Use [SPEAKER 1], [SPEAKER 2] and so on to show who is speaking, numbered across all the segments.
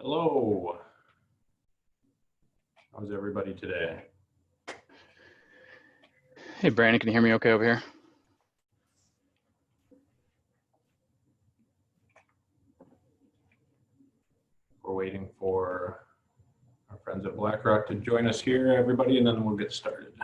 [SPEAKER 1] Hello. How's everybody today?
[SPEAKER 2] Hey, Brandon, can you hear me okay over here?
[SPEAKER 1] We're waiting for our friends at BlackRock to join us here, everybody, and then we'll get started.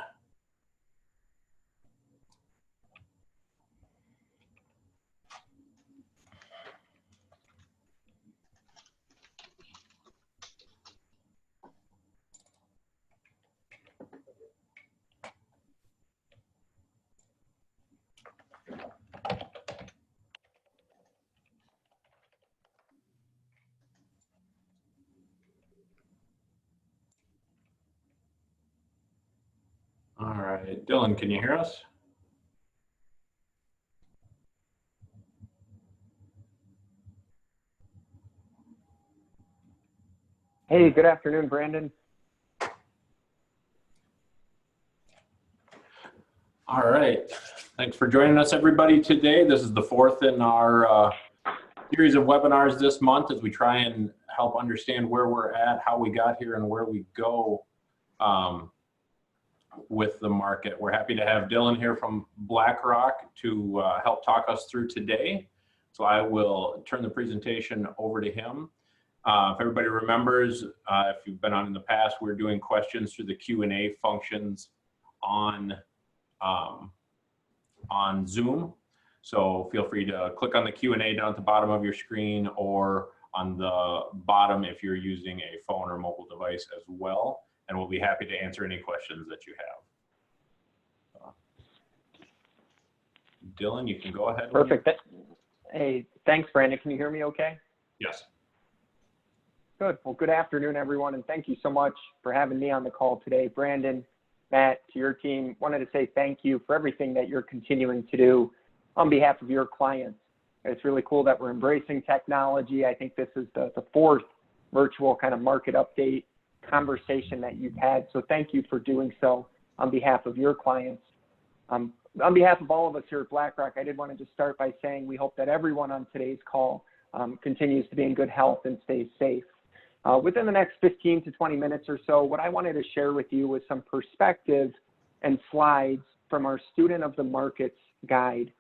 [SPEAKER 1] All right, Dylan, can you hear us?
[SPEAKER 3] Hey, good afternoon, Brandon.
[SPEAKER 1] All right, thanks for joining us, everybody, today. This is the fourth in our series of webinars this month as we try and help understand where we're at, how we got here, and where we go with the market. We're happy to have Dylan here from BlackRock to help talk us through today. So I will turn the presentation over to him. If everybody remembers, if you've been on in the past, we're doing questions through the Q&A functions on Zoom. So feel free to click on the Q&A down at the bottom of your screen, or on the bottom if you're using a phone or mobile device as well. And we'll be happy to answer any questions that you have. Dylan, you can go ahead.
[SPEAKER 3] Perfect. Hey, thanks, Brandon. Can you hear me okay?
[SPEAKER 1] Yes.
[SPEAKER 3] Good. Well, good afternoon, everyone, and thank you so much for having me on the call today. Brandon, Matt, to your team, wanted to say thank you for everything that you're continuing to do on behalf of your clients. It's really cool that we're embracing technology. I think this is the fourth virtual kind of market update conversation that you've had. So thank you for doing so on behalf of your clients. On behalf of all of us here at BlackRock, I did want to just start by saying we hope that everyone on today's call continues to be in good health and stays safe. Within the next 15 to 20 minutes or so, what I wanted to share with you was some perspective and slides from our Student of the Markets guide.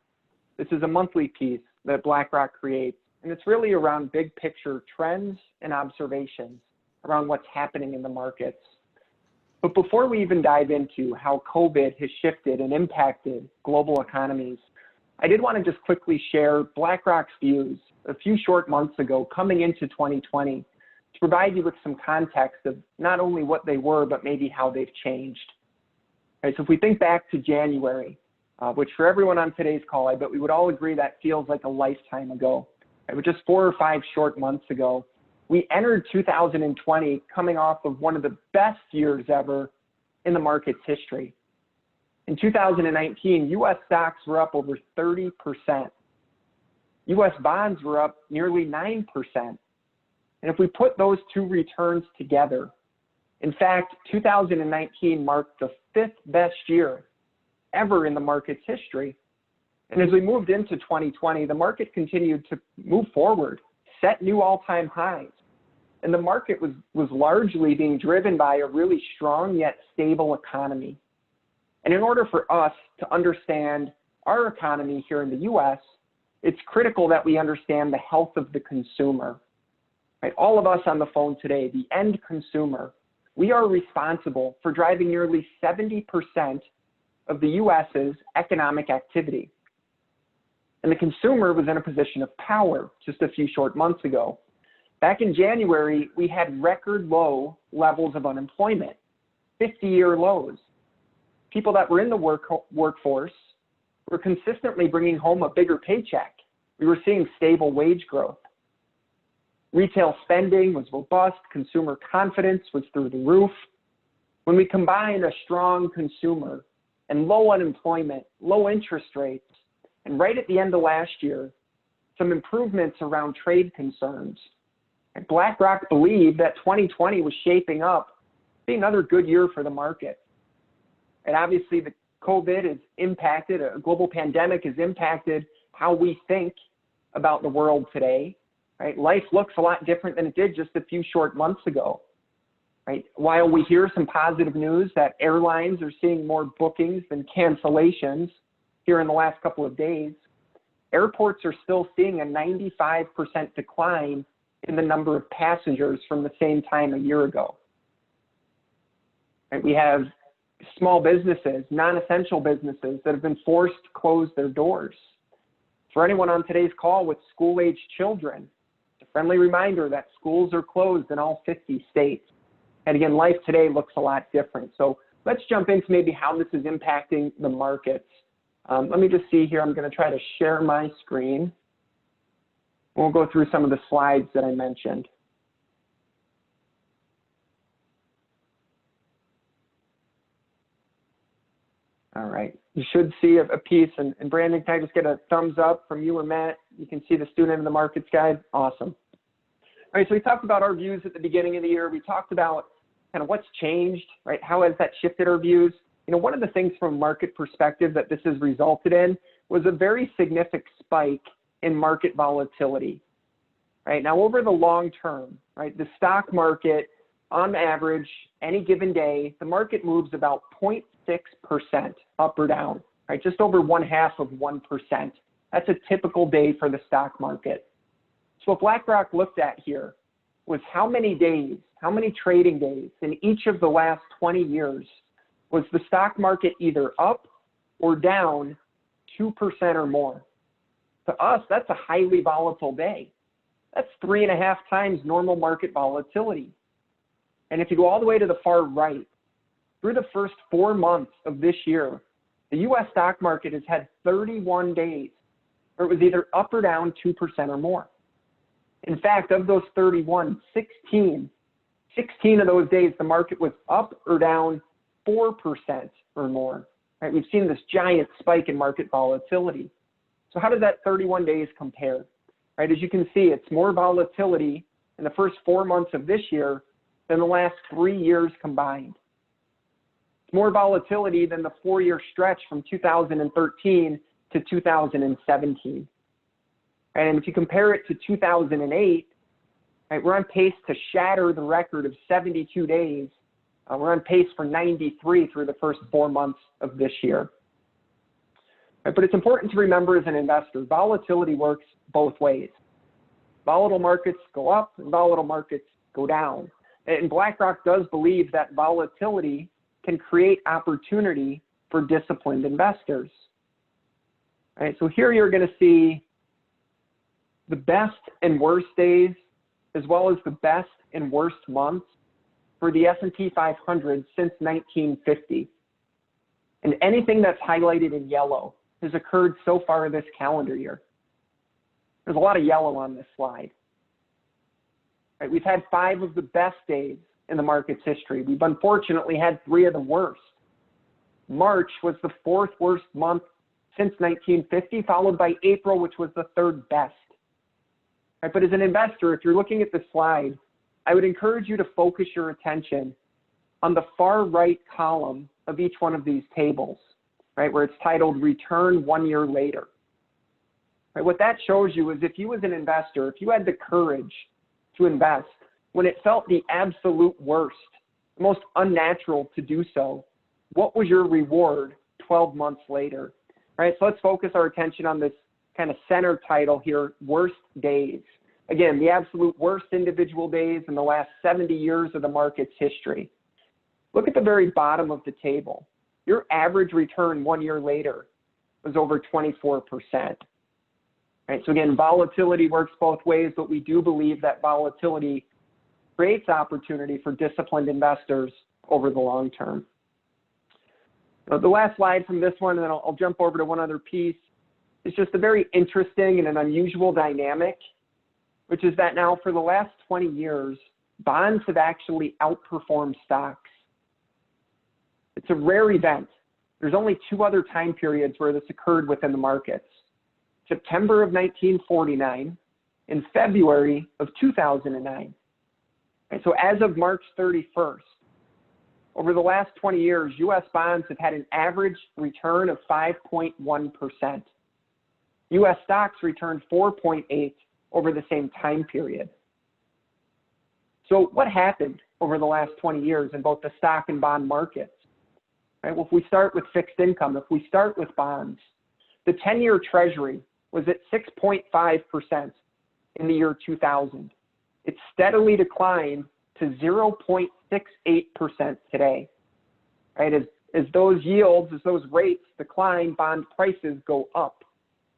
[SPEAKER 3] This is a monthly piece that BlackRock creates, and it's really around big picture trends and observations around what's happening in the markets. But before we even dive into how COVID has shifted and impacted global economies, I did want to just quickly share BlackRock's views a few short months ago coming into 2020 to provide you with some context of not only what they were, but maybe how they've changed. Right, so if we think back to January, which for everyone on today's call, I bet we would all agree that feels like a lifetime ago. Right, but just 4 or 5 short months ago, we entered 2020 coming off of one of the best years ever in the market's history. In 2019, U.S. stocks were up over 30%. U.S. bonds were up nearly 9%. And if we put those two returns together, in fact, 2019 marked the 5th best year ever in the market's history. And as we moved into 2020, the market continued to move forward, set new all-time highs. And the market was largely being driven by a really strong yet stable economy. And in order for us to understand our economy here in the U.S., it's critical that we understand the health of the consumer. Right? All of us on the phone today, the end consumer, we are responsible for driving nearly 70% of the U.S.'s economic activity. And the consumer was in a position of power just a few short months ago. Back in January, we had record low levels of unemployment, 50-year lows. People that were in the workforce were consistently bringing home a bigger paycheck. We were seeing stable wage growth. Retail spending was robust. Consumer confidence was through the roof. When we combine a strong consumer and low unemployment, low interest rates, and right at the end of last year, some improvements around trade concerns, and BlackRock believed that 2020 was shaping up to be another good year for the market. And obviously the COVID has impacted, a global pandemic has impacted how we think about the world today, right? Life looks a lot different than it did just a few short months ago, right? While we hear some positive news that airlines are seeing more bookings than cancellations here in the last couple of days, airports are still seeing a 95% decline in the number of passengers from the same time a year ago. Right? We have small businesses, non-essential businesses that have been forced to close their doors. For anyone on today's call with school-aged children, a friendly reminder that schools are closed in all 50 states. And again, life today looks a lot different. So let's jump into maybe how this is impacting the markets. Let me just see here. I'm going to try to share my screen. We'll go through some of the slides that I mentioned. All right, you should see a piece, and Brandon, can I just get a thumbs up from you or Matt? You can see the student in the markets guide. Awesome. All right, so we talked about our views at the beginning of the year. We talked about kind of what's changed, right? How has that shifted our views? You know, one of the things from a market perspective that this has resulted in was a very significant spike in market volatility, right? Now, over the long term, right, the stock market, on average, any given day, the market moves about 0.6% up or down, right? Just over 0.5%. That's a typical day for the stock market. So what BlackRock looked at here was how many days, how many trading days in each of the last 20 years was the stock market either up or down 2% or more. To us, that's a highly volatile day. That's 3.5 times normal market volatility. And if you go all the way to the far right, through the first 4 months of this year, the U.S. stock market has had 31 days where it was either up or down 2% or more. In fact, of those 31, 16 of those days, the market was up or down 4% or more. Right? We've seen this giant spike in market volatility. So how does that 31 days compare? Right? As you can see, it's more volatility in the first 4 months of this year than the last 3 years combined. It's more volatility than the 4-year stretch from 2013 to 2017. And if you compare it to 2008, right, we're on pace to shatter the record of 72 days. We're on pace for 93 through the first 4 months of this year. Right, but it's important to remember as an investor, volatility works both ways. Volatile markets go up and volatile markets go down. And BlackRock does believe that volatility can create opportunity for disciplined investors. All right, so here you're going to see the best and worst days, as well as the best and worst months for the S&P 500 since 1950. And anything that's highlighted in yellow has occurred so far this calendar year. There's a lot of yellow on this slide. Right, we've had 5 of the best days in the market's history. We've unfortunately had 3 of the worst. March was the 4th worst month since 1950, followed by April, which was the 3rd best. Right, but as an investor, if you're looking at the slide, I would encourage you to focus your attention on the far right column of each one of these tables, right, where it's titled Return 1 year later. Right, what that shows you is if you as an investor, if you had the courage to invest when it felt the absolute worst, the most unnatural to do so, what was your reward 12 months later? Right, so let's focus our attention on this kind of center title here, Worst Days. Again, the absolute worst individual days in the last 70 years of the market's history. Look at the very bottom of the table. Your average return 1 year later was over 24%. Right, so again, volatility works both ways, but we do believe that volatility creates opportunity for disciplined investors over the long term. So the last slide from this one, and then I'll jump over to one other piece, is just a very interesting and an unusual dynamic, which is that now for the last 20 years, bonds have actually outperformed stocks. It's a rare event. There's only 2 other time periods where this occurred within the markets. September of 1949 and February of 2009. And so as of March 31st, over the last 20 years, U.S. bonds have had an average return of 5.1%. U.S. stocks returned 4.8% over the same time period. So what happened over the last 20 years in both the stock and bond markets? Right? Well, if we start with fixed income, if we start with bonds, the 10-year Treasury was at 6.5% in the year 2000. It steadily declined to 0.68% today. Right? As those yields, as those rates decline, bond prices go up.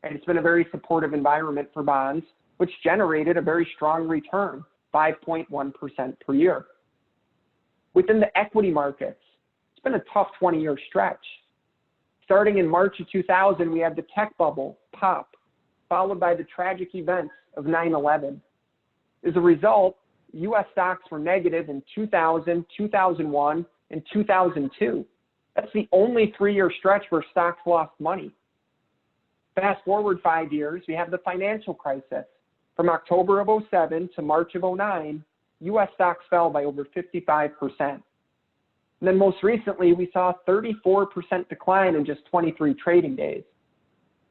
[SPEAKER 3] And it's been a very supportive environment for bonds, which generated a very strong return, 5.1% per year. Within the equity markets, it's been a tough 20-year stretch. Starting in March of 2000, we had the tech bubble pop, followed by the tragic events of 9/11. As a result, U.S. stocks were negative in 2000, 2001, and 2002. That's the only 3-year stretch where stocks lost money. Fast forward 5 years, we have the financial crisis. From October of 2007 to March of 2009, U.S. stocks fell by over 55%. And then most recently, we saw a 34% decline in just 23 trading days.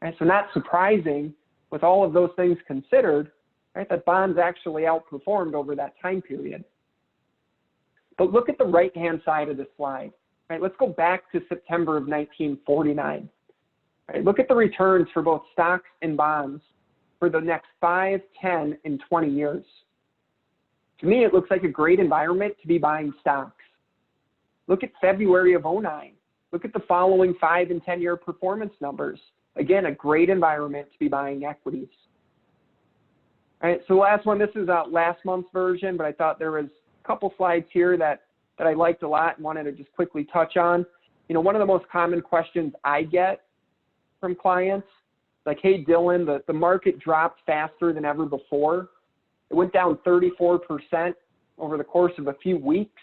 [SPEAKER 3] And so not surprising, with all of those things considered, right, that bonds actually outperformed over that time period. But look at the right-hand side of the slide. Right? Let's go back to September of 1949. Right? Look at the returns for both stocks and bonds for the next 5, 10, and 20 years. To me, it looks like a great environment to be buying stocks. Look at February of 2009. Look at the following 5 and 10-year performance numbers. Again, a great environment to be buying equities. All right, so the last one, this is last month's version, but I thought there was a couple slides here that I liked a lot and wanted to just quickly touch on. You know, one of the most common questions I get from clients, like, hey, Dylan, the market dropped faster than ever before. It went down 34% over the course of a few weeks.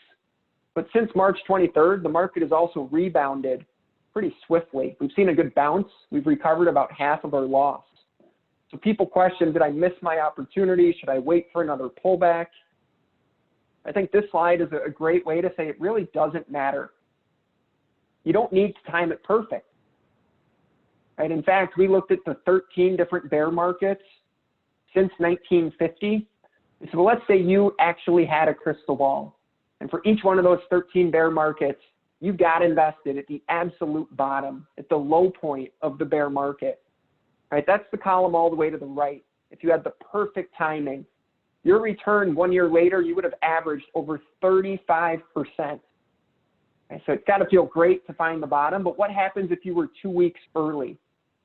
[SPEAKER 3] But since March 23rd, the market has also rebounded pretty swiftly. We've seen a good bounce. We've recovered about half of our loss. So people question, did I miss my opportunity? Should I wait for another pullback? I think this slide is a great way to say it really doesn't matter. You don't need to time it perfect. Right? In fact, we looked at the 13 different bear markets since 1950. And so let's say you actually had a crystal ball. And for each one of those 13 bear markets, you got invested at the absolute bottom, at the low point of the bear market. Right? That's the column all the way to the right. If you had the perfect timing, your return 1 year later, you would have averaged over 35%. Right? So it's got to feel great to find the bottom, but what happens if you were 2 weeks early?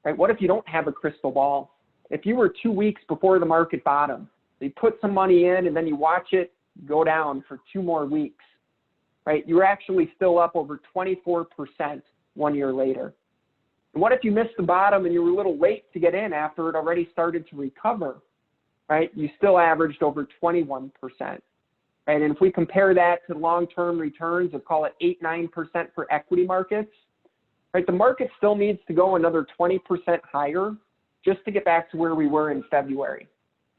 [SPEAKER 3] Right? What if you don't have a crystal ball? If you were 2 weeks before the market bottom, you put some money in and then you watch it go down for 2 more weeks, right? You're actually still up over 24% 1 year later. And what if you missed the bottom and you were a little late to get in after it already started to recover, right? You still averaged over 21%, right? And if we compare that to long-term returns of, call it 8-9% for equity markets, right? The market still needs to go another 20% higher just to get back to where we were in February.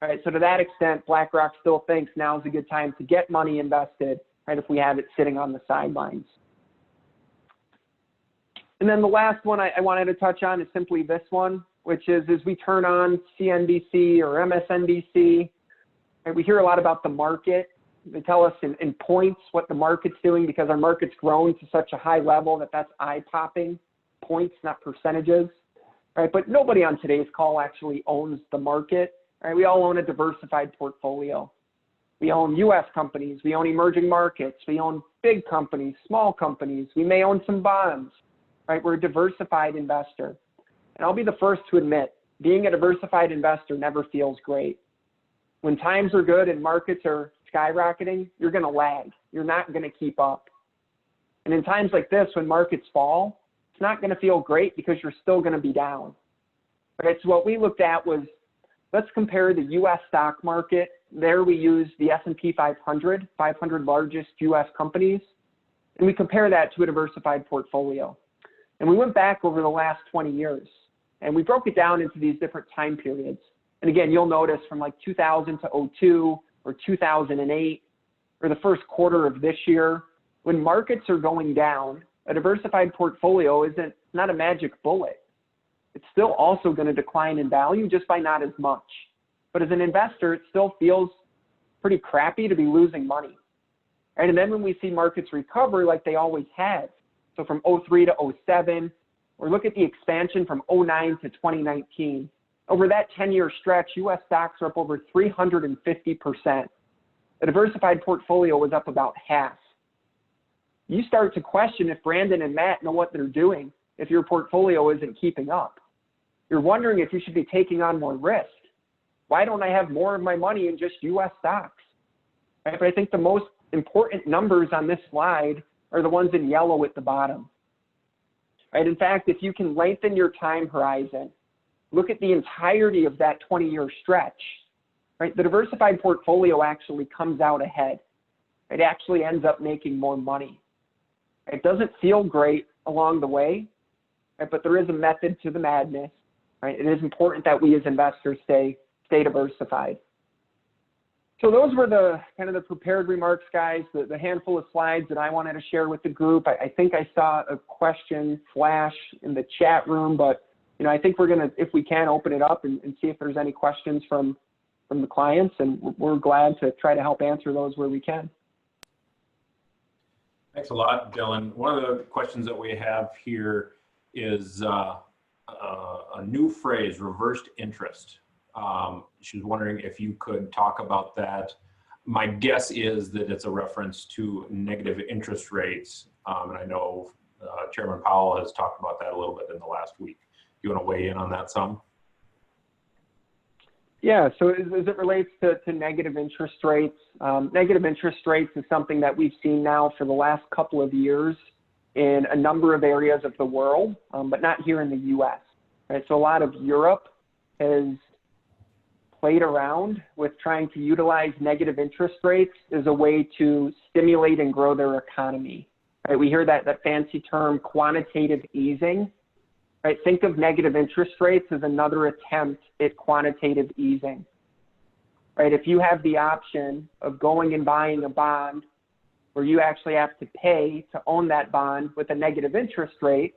[SPEAKER 3] Right, so to that extent, BlackRock still thinks now is a good time to get money invested, right, if we have it sitting on the sidelines. And then the last one I wanted to touch on is simply this one, which is as we turn on CNBC or MSNBC, right, we hear a lot about the market. They tell us in points what the market's doing because our market's grown to such a high level that's eye-popping, points, not percentages. Right, but nobody on today's call actually owns the market. Right, we all own a diversified portfolio. We own U.S. companies. We own emerging markets. We own big companies, small companies. We may own some bonds. Right, we're a diversified investor. And I'll be the first to admit, being a diversified investor never feels great. When times are good and markets are skyrocketing, you're going to lag. You're not going to keep up. And in times like this, when markets fall, it's not going to feel great because you're still going to be down. Right, so what we looked at was, let's compare the U.S. stock market. There we use the S&P 500 largest U.S. companies, and we compare that to a diversified portfolio. And we went back over the last 20 years, and we broke it down into these different time periods. And again, you'll notice from like 2000 to 2002 or 2008 or the first quarter of this year, When markets are going down, a diversified portfolio isn't not a magic bullet. It's still also going to decline in value, just by not as much. But as an investor, it still feels pretty crappy to be losing money. Right? And then when we see markets recover like they always have, so from 03 to 07, or look at the expansion from 09 to 2019, over that 10-year stretch, U.S. stocks are up over 350%. A diversified portfolio was up about half. You start to question if Brandon and Matt know what they're doing if your portfolio isn't keeping up. You're wondering if you should be taking on more risk. Why don't I have more of my money in just U.S. stocks? Right? But I think the most important numbers on this slide are the ones in yellow at the bottom. Right? In fact, if you can lengthen your time horizon, look at the entirety of that 20-year stretch, right? The diversified portfolio actually comes out ahead. It actually ends up making more money. It doesn't feel great along the way, right? But there is a method to the madness. Right? It is important that we as investors stay diversified. So those were the kind of the prepared remarks, guys, the handful of slides that I wanted to share with the group. I think I saw a question flash in the chat room, but I think we're going to, if we can, open it up and see if there's any questions from the clients, and we're glad to try to help answer those where we can.
[SPEAKER 1] Thanks a lot, Dylan. One of the questions that we have here is a new phrase, reversed interest. She was wondering if you could talk about that. My guess is that it's a reference to negative interest rates. And I know Chairman Powell has talked about that a little bit in the last week. You want to weigh in on that some?
[SPEAKER 3] Yeah, so as it relates to negative interest rates, negative interest rates is something that we've seen now for the last couple of years in a number of areas of the world, but not here in the U.S. Right? So a lot of Europe has played around with trying to utilize negative interest rates as a way to stimulate and grow their economy. Right? We hear that fancy term, quantitative easing. Right? Think of negative interest rates as another attempt at quantitative easing. Right? If you have the option of going and buying a bond where you actually have to pay to own that bond with a negative interest rate,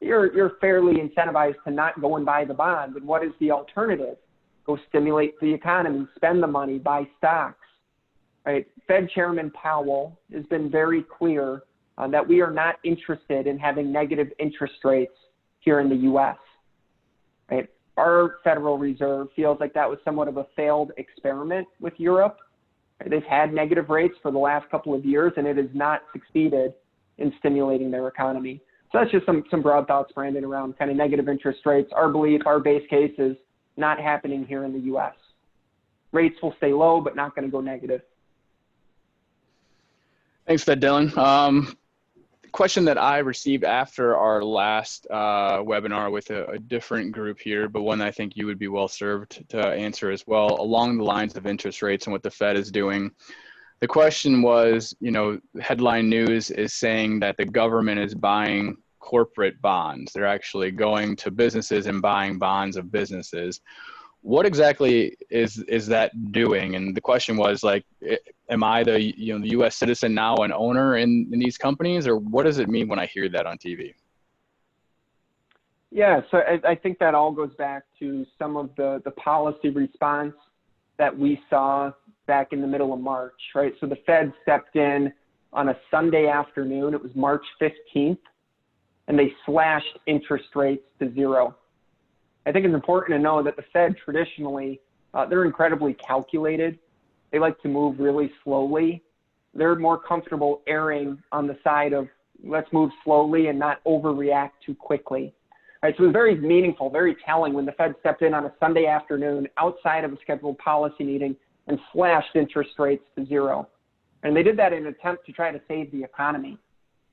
[SPEAKER 3] you're fairly incentivized to not go and buy the bond. And what is the alternative? Go stimulate the economy, spend the money, buy stocks. Right? Fed Chairman Powell has been very clear that we are not interested in having negative interest rates here in the U.S. Right? Our Federal Reserve feels like that was somewhat of a failed experiment with Europe. Right? They've had negative rates for the last couple of years, and it has not succeeded in stimulating their economy. So that's just some broad thoughts, Brandon, around kind of negative interest rates. Our belief, our base case is not happening here in the U.S. Rates will stay low, but not going to go negative.
[SPEAKER 2] Thanks for that, Dylan. Question that I received after our last webinar with a different group here, but one I think you would be well served to answer as well, along the lines of interest rates and what the Fed is doing. The question was, headline news is saying that the government is buying corporate bonds. They're actually going to businesses and buying bonds of businesses. What exactly is that doing? And the question was like, am I the U.S. citizen now, an owner in these companies, or what does it mean when I hear that on TV?
[SPEAKER 3] Yeah, so I think that all goes back to some of the policy response that we saw back in the middle of March, right? So the Fed stepped in on a Sunday afternoon. It was March 15th, and they slashed interest rates to zero. I think it's important to know that the Fed traditionally, they're incredibly calculated. They like to move really slowly. They're more comfortable erring on the side of let's move slowly and not overreact too quickly. Right, so it was very meaningful, very telling when the Fed stepped in on a Sunday afternoon outside of a scheduled policy meeting and slashed interest rates to zero. And they did that in an attempt to try to save the economy.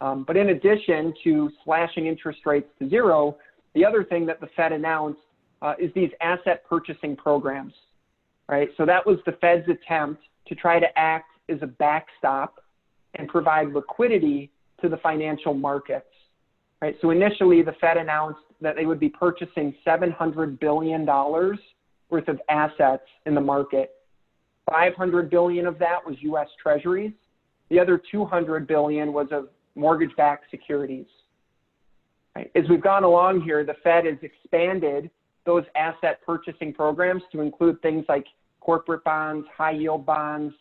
[SPEAKER 3] But in addition to slashing interest rates to zero, the other thing that the Fed announced is these asset purchasing programs. Right, so that was the Fed's attempt to try to act as a backstop and provide liquidity to the financial markets. Right, so initially the Fed announced that they would be purchasing $700 billion worth of assets in the market. $500 billion of that was U.S. Treasuries, The other $200 billion was of mortgage-backed securities. Right? As we've gone along here, the Fed has expanded those asset purchasing programs to include things like corporate bonds, high-yield bonds,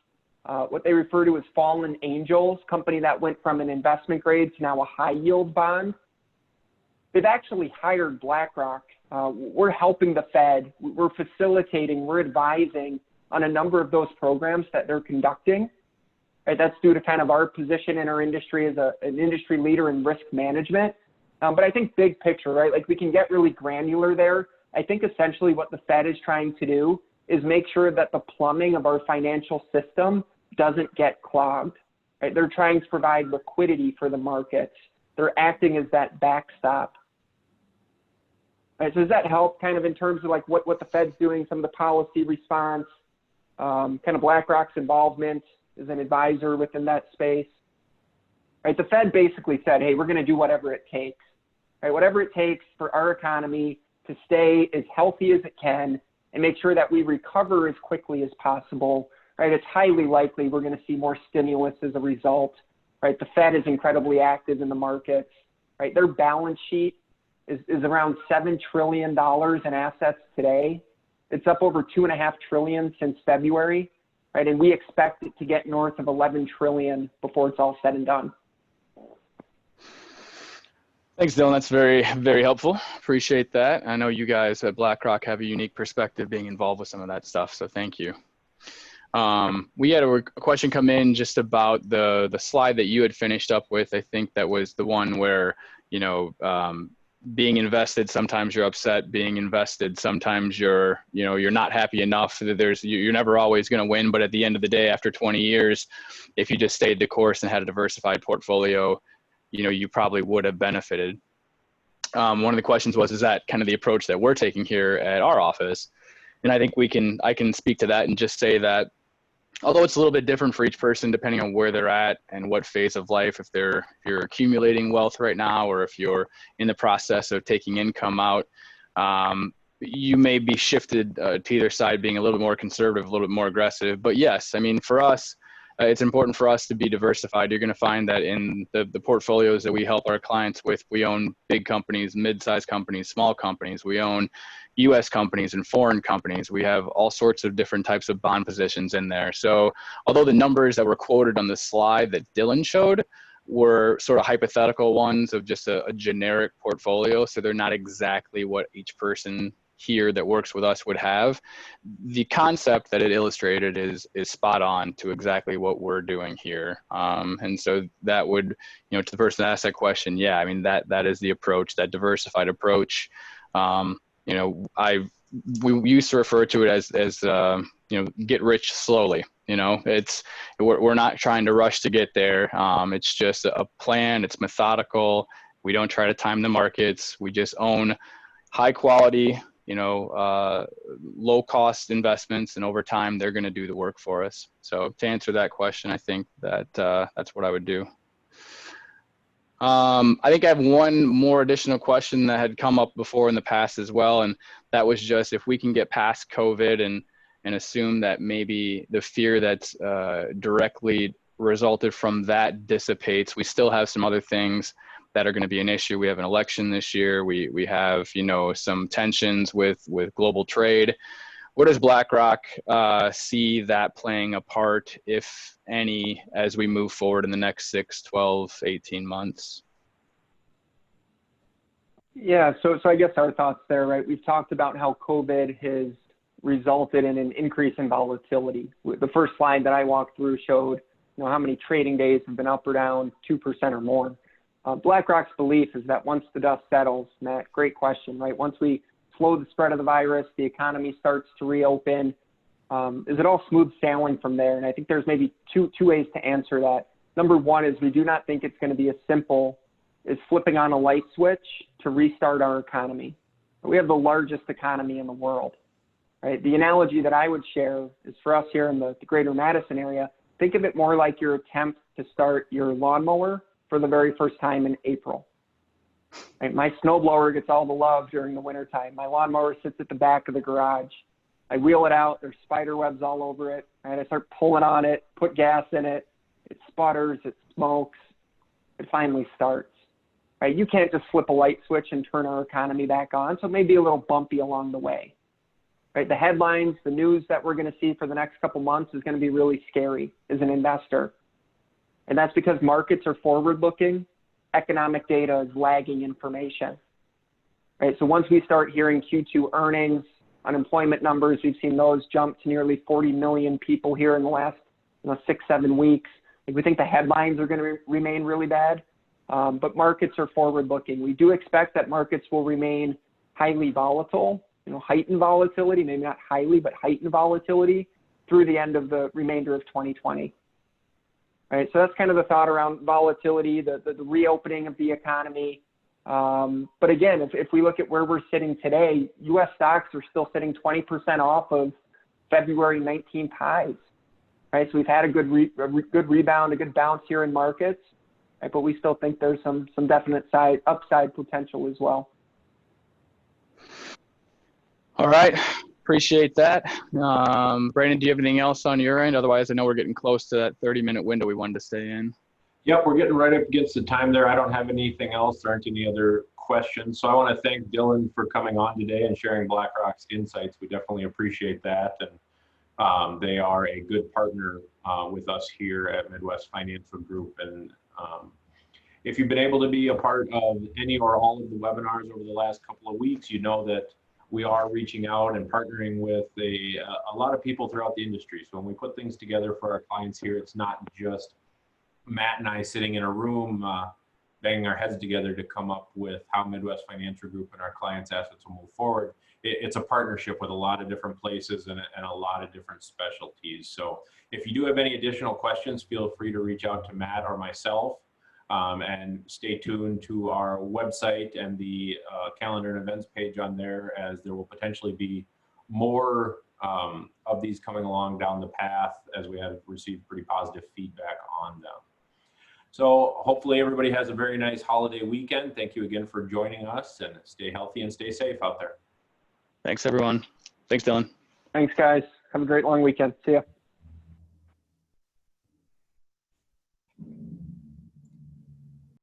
[SPEAKER 3] what they refer to as fallen angels, company that went from an investment grade to now a high-yield bond. They've actually hired BlackRock. We're helping the Fed. We're facilitating, we're advising on a number of those programs that they're conducting. Right? That's due to kind of our position in our industry as an industry leader in risk management. But I think big picture, right? Like we can get really granular there. I think essentially what the Fed is trying to do is make sure that the plumbing of our financial system doesn't get clogged. Right? They're trying to provide liquidity for the markets. They're acting as that backstop. Right, so does that help kind of in terms of like what the Fed's doing, some of the policy response, kind of BlackRock's involvement as an advisor within that space? Right, the Fed basically said, hey, we're going to do whatever it takes. Right, whatever it takes for our economy to stay as healthy as it can and make sure that we recover as quickly as possible. Right, it's highly likely we're going to see more stimulus as a result. Right, the Fed is incredibly active in the markets. Right, their balance sheet is around $7 trillion in assets today. It's up over $2.5 trillion since February, right? And we expect it to get north of 11 trillion before it's all said and done.
[SPEAKER 2] Thanks, Dylan. That's very, very helpful. Appreciate that. I know you guys at BlackRock have a unique perspective being involved with some of that stuff, so thank you. We had a question come in just about the slide that you had finished up with. I think that was the one where, you know, being invested, sometimes you're upset. Being invested, sometimes you're not happy enough. You're never always going to win, but at the end of the day, after 20 years, if you just stayed the course and had a diversified portfolio, you know, you probably would have benefited. One of the questions was, is that kind of the approach that we're taking here at our office? And I think I can speak to that and just say that although it's a little bit different for each person, depending on where they're at and what phase of life, if you're accumulating wealth right now, or if you're in the process of taking income out, you may be shifted to either side, being a little bit more conservative, a little bit more aggressive. But yes, I mean, for us, it's important for us to be diversified. You're going to find that in the portfolios that we help our clients with, we own big companies, mid-sized companies, small companies. We own U.S. companies and foreign companies. We have all sorts of different types of bond positions in there. So although the numbers that were quoted on the slide that Dylan showed were sort of hypothetical ones of just a generic portfolio, so they're not exactly what each person here that works with us would have, the concept that it illustrated is spot on to exactly what we're doing here. And so that would, you know, to the person that asked that question, yeah, I mean, that is the approach, that diversified approach. You know, we used to refer to it as you know, get rich slowly. You know, we're not trying to rush to get there. It's just a plan. It's methodical. We don't try to time the markets. We just own high quality, you know, low cost investments, and over time they're going to do the work for us. So to answer that question, I think that that's what I would do. I think I have one more additional question that had come up before in the past as well, and that was just if we can get past COVID and assume that maybe the fear that's directly resulted from that dissipates. We still have some other things that are going to be an issue. We have an election this year. We have, you know, some tensions with global trade. Where does BlackRock see that playing a part, if any, as we move forward in the next 6, 12, 18 months?
[SPEAKER 3] Yeah, so I guess our thoughts there, right? We've talked about how COVID has resulted in an increase in volatility. The first slide that I walked through showed, you know, how many trading days have been up or down 2% or more. BlackRock's belief is that once the dust settles, Matt, great question, right? Once we slow the spread of the virus, the economy starts to reopen, is it all smooth sailing from there? And I think there's maybe two ways to answer that. Number one is we do not think it's going to be as simple as flipping on a light switch to restart our economy. We have the largest economy in the world, right? The analogy that I would share is for us here in the greater Madison area, think of it more like your attempt to start your lawnmower for the very first time in April. Right? My snowblower gets all the love during the wintertime. My lawnmower sits at the back of the garage. I wheel it out. There's spider webs all over it. Right? I start pulling on it, put gas in it. it sputters, it smokes, it finally starts. Right? You can't just flip a light switch and turn our economy back on, so it may be a little bumpy along the way. Right? The headlines, the news that we're going to see for the next couple months is going to be really scary as an investor. And that's because markets are forward-looking, economic data is lagging information. Right? So once we start hearing Q2 earnings, unemployment numbers, we've seen those jump to nearly 40 million people here in the last 6-7 weeks. We think the headlines are going to remain really bad, but markets are forward-looking. We do expect that markets will remain highly volatile, heightened volatility, maybe not highly, but heightened volatility through the end of the remainder of 2020. Right, so that's kind of the thought around volatility, the reopening of the economy. But again, if we look at where we're sitting today, U.S. stocks are still sitting 20% off of February 19th highs. Right, so we've had a good rebound, a good bounce here in markets, right, but we still think there's some definite upside potential as well.
[SPEAKER 2] All right, appreciate that. Brandon, do you have anything else on your end? Otherwise, I know we're getting close to that 30-minute window we wanted to stay in.
[SPEAKER 1] Yep, we're getting right up against the time there. I don't have anything else. There aren't any other questions. So I want to thank Dylan for coming on today and sharing BlackRock's insights. We definitely appreciate that. And they are a good partner with us here at Midwest Financial Group. And if you've been able to be a part of any or all of the webinars over the last couple of weeks, you know that we are reaching out and partnering with a lot of people throughout the industry. So when we put things together for our clients here, it's not just Matt and I sitting in a room banging our heads together to come up with how Midwest Financial Group and our clients' assets will move forward. It's a partnership with a lot of different places and a lot of different specialties. So if you do have any additional questions, feel free to reach out to Matt or myself. And stay tuned to our website and the calendar and events page on there, as there will potentially be more of these coming along down the path, as we have received pretty positive feedback on them. So hopefully everybody has a very nice holiday weekend. Thank you again for joining us, and stay healthy and stay safe out there.
[SPEAKER 2] Thanks, everyone. Thanks, Dylan.
[SPEAKER 3] Thanks, guys. Have a great long weekend. See ya.